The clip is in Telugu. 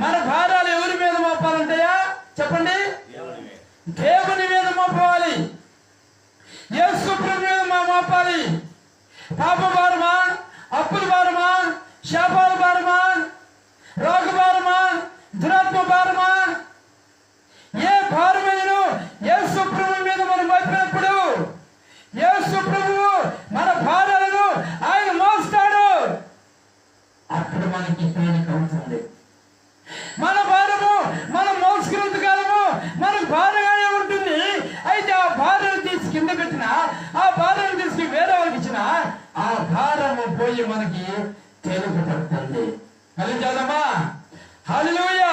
మన భారాలు ఎవరి మీద మోపాలంటాయా చెప్పండి? దేవుని మీద మోపాలి. యేసు ప్రభు మీద మోపాలి. పాప భారమా, అప్పుల భారమా, శాపాల భారమా, రోగ భారమా, దురాత్మ భారమా, ఏ భారమైనను యేసు ప్రభు మీద మనం మోపినప్పుడు యేసు ప్రభువు మన భారాలను ఆయన మోస్తాడు. అప్పుడు మనకి తేలిక అవుతుంది. మన భారము మనం మోసుకున్నంత కాలము మనకు భారంగానే ఉంటుంది. అయితే ఆ భారాన్ని తీసి కింద పెట్టినా, ఆ భారాన్ని తీసుకుని వేరే వాళ్ళకి ఇచ్చినా ఆ భారము పోయి మనకి తేలిక పడుతుంది. హల్లెలూయా.